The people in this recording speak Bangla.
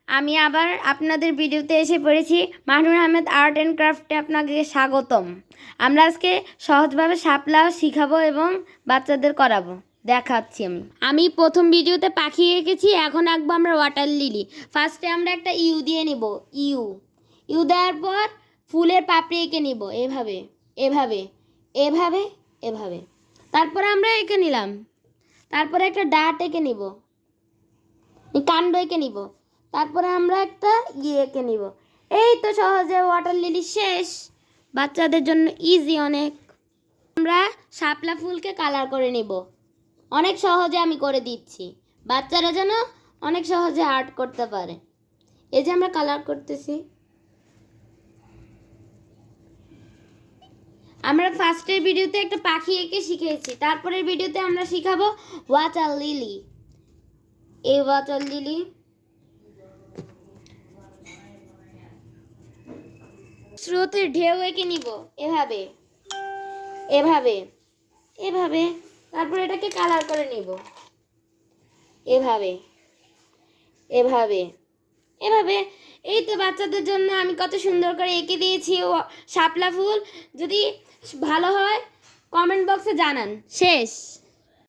আমি আবার আপনাদের ভিডিওতে এসে পড়েছি। মাহনুর আহমেদ আর্ট অ্যান্ড ক্রাফটে আপনাকে স্বাগতম। আমরা আজকে সহজভাবে শাপলা শিখাবো এবং বাচ্চাদের করাবো, দেখাচ্ছি। আমি প্রথম ভিডিওতে পাখি এঁকেছি, এখন আঁকবো আমরা ওয়াটার লিলি। ফার্স্টে আমরা একটা ইউ দিয়ে নিব, ইউ ইউ দেওয়ার পর ফুলের পাপড়ি এঁকে নিব, এভাবে এভাবে এভাবে এভাবে। তারপরে আমরা এঁকে নিলাম, তারপরে একটা ডাট এঁকে নিব, কাণ্ড এঁকে নিব, তারপরে আমরা একটা এঁকে নিব। এই তো সহজে ওয়াটার লিলি শেষ। বাচ্চাদের জন্য ইজি অনেক। আমরা শাপলা ফুলকে কালার করে নিব, অনেক সহজে আমি করে দিচ্ছি, বাচ্চারা যেন অনেক সহজে আর্ট করতে পারে। এই যে আমরা কালার করতেছি। আমরা ফার্স্টের ভিডিওতে একটা পাখি এঁকে শিখেছি, তারপরের ভিডিওতে আমরা শিখাবো ওয়াটার লিলি। এই ওয়াটার লিলি স্রোতের ঢেউ এঁকে নিব, এভাবে এভাবে এভাবে। তারপর এটাকে কালার করে নিব, এভাবে এভাবে এভাবে। এই তো বাচ্চাদের জন্য আমি কত সুন্দর করে এঁকে দিয়েছি শাপলা ফুল। যদি ভালো হয় কমেন্ট বক্সে জানান। শেষ।